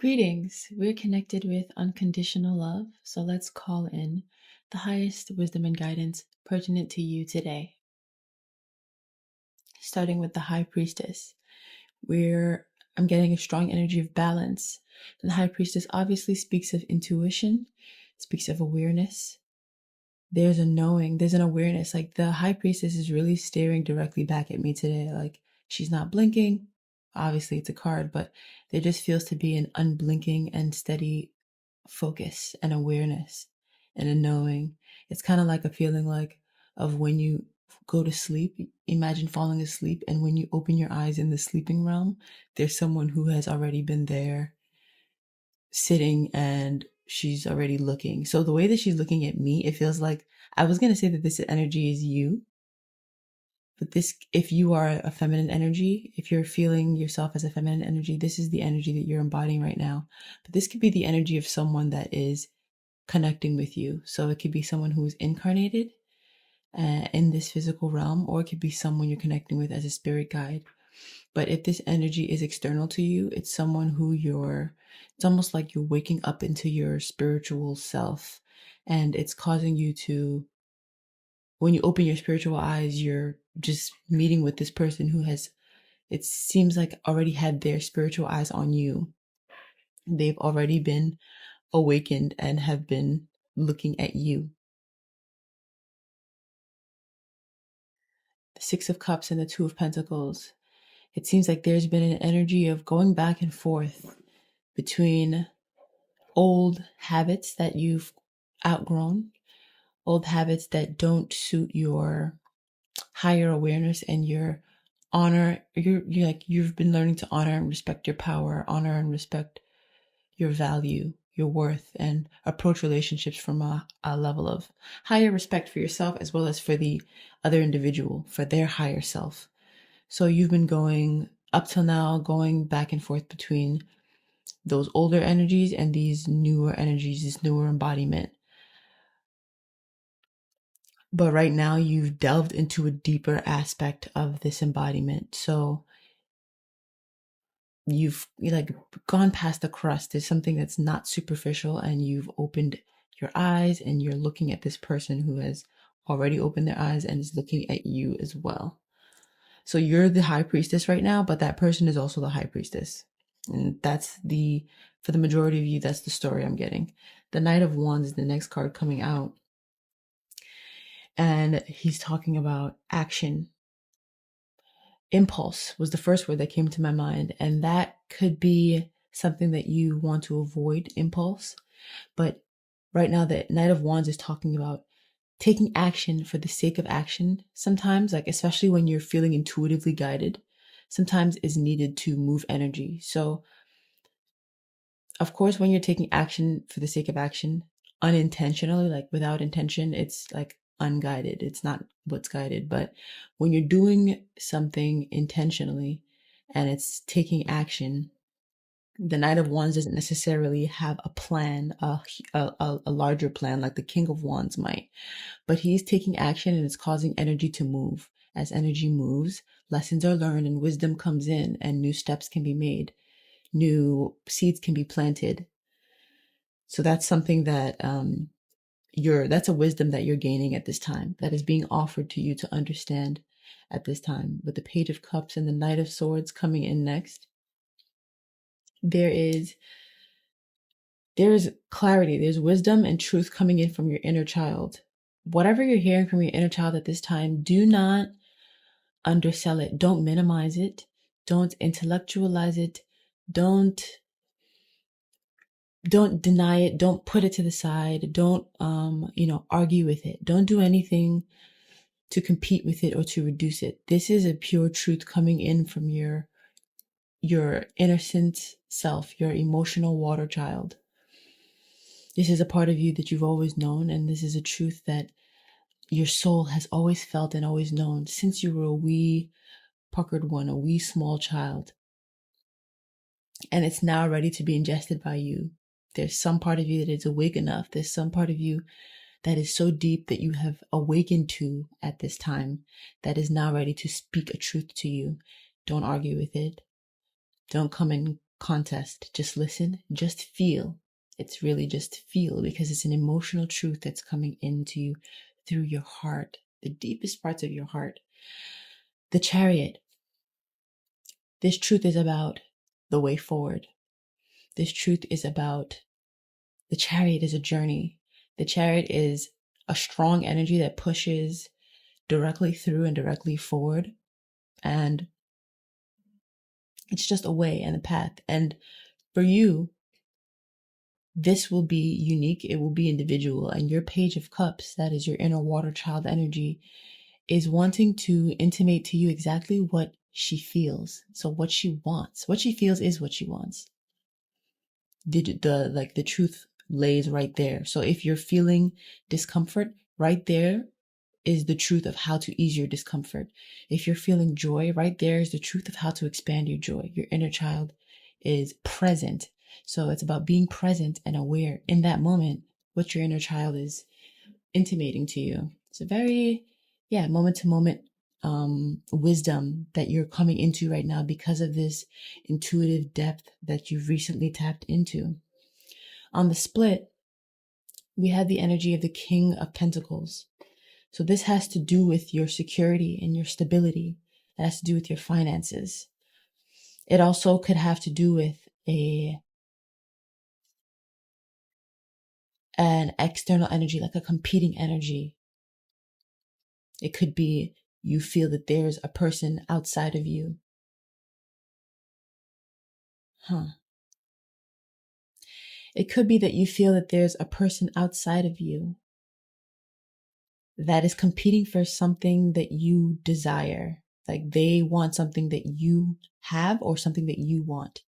Greetings. We're connected with unconditional love, so let's call in the highest wisdom and guidance pertinent to you today. Starting with the High Priestess, where I'm getting a strong energy of balance. And the High Priestess obviously speaks of intuition, speaks of awareness. There's a knowing, there's an awareness. Like the High Priestess is really staring directly back at me today. Like she's not blinking. Obviously, it's a card, but there just feels to be an unblinking and steady focus and awareness and a knowing. It's kind of like a feeling like of when you go to sleep. Imagine falling asleep, and when you open your eyes in the sleeping realm, there's someone who has already been there sitting and she's already looking. So the way that she's looking at me, it feels like I was going to say that this energy is you. But this, if you are a feminine energy, if you're feeling yourself as a feminine energy, this is the energy that you're embodying right now. But this could be the energy of someone that is connecting with you. So it could be someone who is incarnated in this physical realm, or it could be someone you're connecting with as a spirit guide. But if this energy is external to you, it's someone who it's almost like you're waking up into your spiritual self, and it's causing you to, when you open your spiritual eyes, you're just meeting with this person who has, it seems like, already had their spiritual eyes on you. They've already been awakened and have been looking at you. The Six of Cups and the Two of Pentacles. It seems like there's been an energy of going back and forth between old habits that you've outgrown, old habits that don't suit your higher awareness and your honor. You've been learning to honor and respect your power, honor and respect your value, your worth, and approach relationships from a level of higher respect for yourself as well as for the other individual, for their higher self. So you've been going up till now, going back and forth between those older energies and these newer energies, this newer embodiment. But right now you've delved into a deeper aspect of this embodiment. So you've gone past the crust. There's something that's not superficial, and you've opened your eyes and you're looking at this person who has already opened their eyes and is looking at you as well. So you're the High Priestess right now, but that person is also the High Priestess. And for the majority of you, that's the story I'm getting. The Knight of Wands is the next card coming out. And he's talking about action. Impulse was the first word that came to my mind. And that could be something that you want to avoid, impulse. But right now, the Knight of Wands is talking about taking action for the sake of action. Sometimes, like especially when you're feeling intuitively guided, sometimes is needed to move energy. So of course, when you're taking action for the sake of action, unintentionally, like without intention, it's like unguided. It's not what's guided. But when you're doing something intentionally and it's taking action, the Knight of Wands doesn't necessarily have a plan, a larger plan like the King of Wands might. But he's taking action and it's causing energy to move. As energy moves, lessons are learned and wisdom comes in and new steps can be made. New seeds can be planted. So that's something that that's a wisdom that you're gaining at this time, that is being offered to you to understand at this time. With the Page of Cups and the Knight of Swords coming in next, there is clarity, there's wisdom and truth coming in from your inner child. Whatever you're hearing from your inner child at this time, do not undersell it. Don't minimize it. Don't intellectualize it. Don't deny it. Don't put it to the side. Don't, argue with it. Don't do anything to compete with it or to reduce it. This is a pure truth coming in from your innocent self, your emotional water child. This is a part of you that you've always known, and this is a truth that your soul has always felt and always known since you were a wee puckered one, a wee small child. And it's now ready to be ingested by you. There's some part of you that is awake enough. There's some part of you that is so deep that you have awakened to at this time that is now ready to speak a truth to you. Don't argue with it. Don't come and contest. Just listen, just feel. It's really just feel, because it's an emotional truth that's coming into you through your heart, the deepest parts of your heart. The Chariot. This truth is about the way forward. This truth is about, the Chariot is a journey. The Chariot is a strong energy that pushes directly through and directly forward. And it's just a way and a path. And for you, this will be unique. It will be individual. And your Page of Cups, that is your inner water child energy, is wanting to intimate to you exactly what she feels. So what she wants, what she feels is what she wants. The truth lays right there. So if you're feeling discomfort, right there is the truth of how to ease your discomfort. If you're feeling joy, right there is the truth of how to expand your joy. Your inner child is present. So it's about being present and aware in that moment what your inner child is intimating to you. It's a very, moment to moment wisdom that you're coming into right now because of this intuitive depth that you've recently tapped into. On the split, we have the energy of the King of Pentacles. So this has to do with your security and your stability. It has to do with your finances. It also could have to do with an external energy, like a competing energy. It could be you feel that there's a person outside of you. It could be that you feel that there's a person outside of you that is competing for something that you desire. Like they want something that you have or something that you want.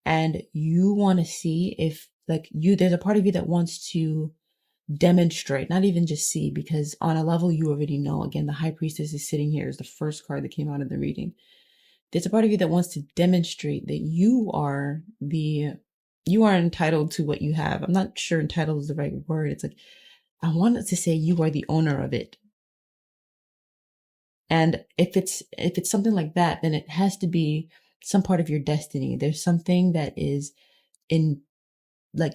And you want to see if there's a part of you that wants to demonstrate, not even just see, because on a level you already know. Again, the High Priestess is sitting here as the first card that came out of the reading. There's a part of you that wants to demonstrate that you are entitled to what you have. I'm not sure entitled is the right word. It's like, I wanted to say you are the owner of it. And if it's something like that, then it has to be some part of your destiny. There's something that is in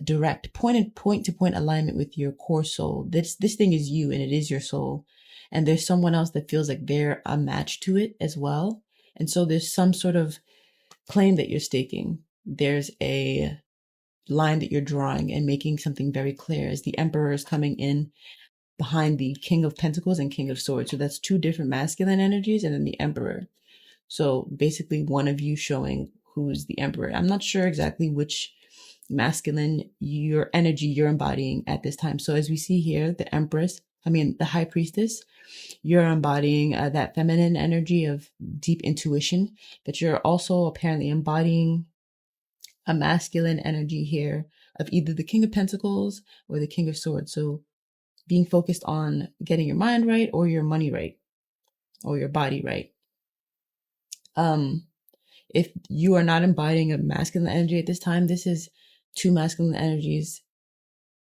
direct point to point alignment with your core soul. This thing is you and it is your soul. And there's someone else that feels like they're a match to it as well. And so there's some sort of claim that you're staking. There's a line that you're drawing and making something very clear as the Emperor is coming in behind the King of Pentacles and King of Swords. So that's two different masculine energies, and then the Emperor. So basically one of you showing who's the Emperor. I'm not sure exactly which masculine your energy you're embodying at this time. So as we see here, the High Priestess, you're embodying that feminine energy of deep intuition, but you're also apparently embodying a masculine energy here of either the King of Pentacles or the King of Swords. So being focused on getting your mind right or your money right or your body right. If you are not embodying a masculine energy at this time, this is two masculine energies,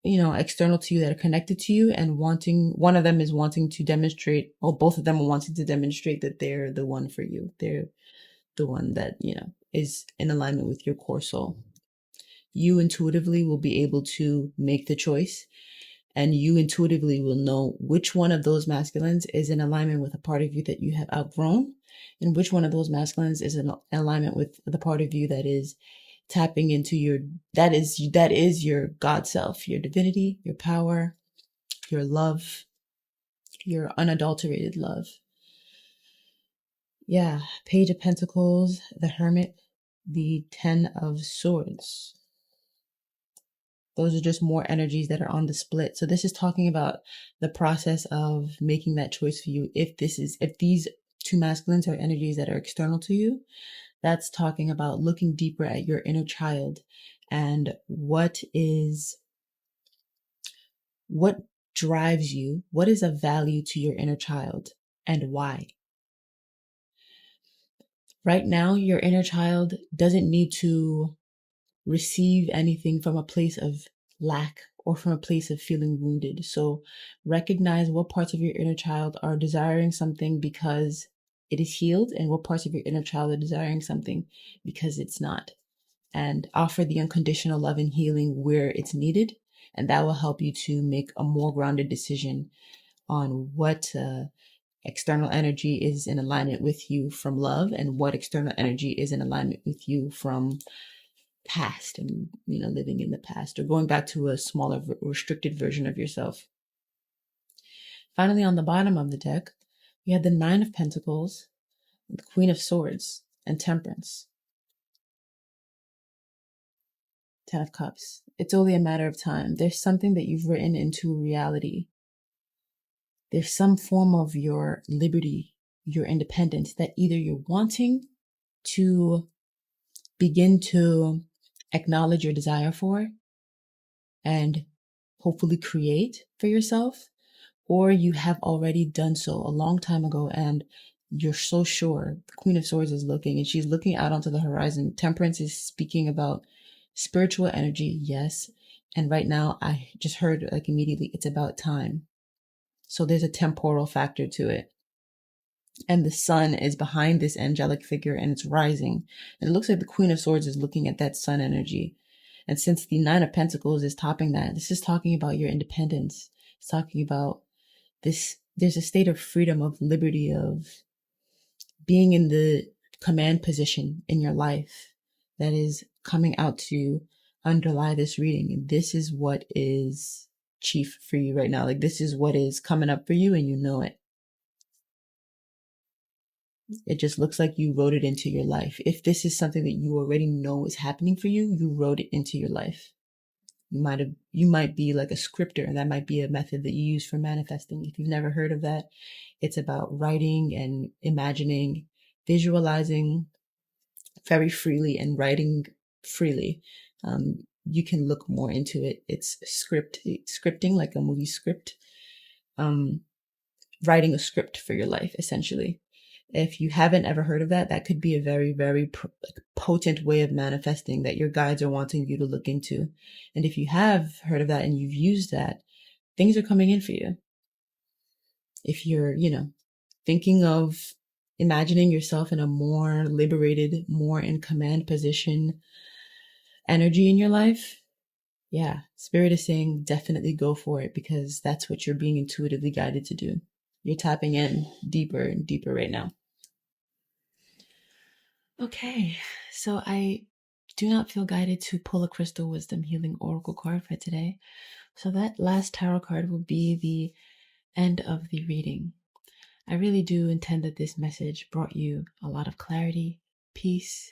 external to you that are connected to you and one of them is wanting to demonstrate, or both of them are wanting to demonstrate that they're the one for you. They're the one that, is in alignment with your core soul. You intuitively will be able to make the choice, and you intuitively will know which one of those masculines is in alignment with a part of you that you have outgrown, and which one of those masculines is in alignment with the part of you that is tapping into that is your God self, your divinity, your power, your love, your unadulterated love. Yeah, Page of Pentacles, the Hermit, the Ten of Swords. Those are just more energies that are on the split. So this is talking about the process of making that choice for you. If these two masculines are energies that are external to you, that's talking about looking deeper at your inner child and what drives you, what is of value to your inner child and why. Right now, your inner child doesn't need to receive anything from a place of lack or from a place of feeling wounded. So recognize what parts of your inner child are desiring something because it is healed and what parts of your inner child are desiring something because it's not. And offer the unconditional love and healing where it's needed. And that will help you to make a more grounded decision on what external energy is in alignment with you from love and what external energy is in alignment with you from past and, living in the past or going back to a smaller restricted version of yourself. Finally, on the bottom of the deck, we had the Nine of Pentacles, the Queen of Swords, and Temperance. 10 of Cups. It's only a matter of time. There's something that you've written into reality. There's some form of your liberty, your independence that either you're wanting to begin to acknowledge your desire for and hopefully create for yourself, or you have already done so a long time ago and you're so sure. The Queen of Swords is looking and she's looking out onto the horizon. Temperance is speaking about spiritual energy, yes. And right now I just heard immediately, it's about time. So there's a temporal factor to it. And the sun is behind this angelic figure and it's rising. And it looks like the Queen of Swords is looking at that sun energy. And since the Nine of Pentacles is topping that, this is talking about your independence. It's talking about this. There's a state of freedom, of liberty, of being in the command position in your life that is coming out to underlie this reading. And this is what is chief for you right now. This is what is coming up for you and you know it. It just looks like you wrote it into your life. If this is something that you already know is happening for you, you wrote it into your life. You might be like a scripter, and that might be a method that you use for manifesting. If you've never heard of that, it's about writing and imagining, visualizing very freely and writing freely. You can look more into it. It's scripting, like a movie script. Writing a script for your life, essentially. If you haven't ever heard of that, that could be a very, very potent way of manifesting that your guides are wanting you to look into. And if you have heard of that and you've used that, things are coming in for you. If you're, thinking of imagining yourself in a more liberated, more in command position energy in your life, yeah, Spirit is saying definitely go for it because that's what you're being intuitively guided to do. You're tapping in deeper and deeper right now. Okay, so I do not feel guided to pull a Crystal Wisdom Healing Oracle card for today. So that last tarot card will be the end of the reading. I really do intend that this message brought you a lot of clarity, peace,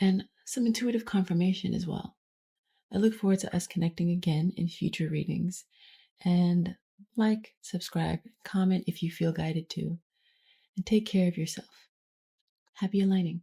and some intuitive confirmation as well. I look forward to us connecting again in future readings. And subscribe, comment if you feel guided to. And take care of yourself. Happy aligning.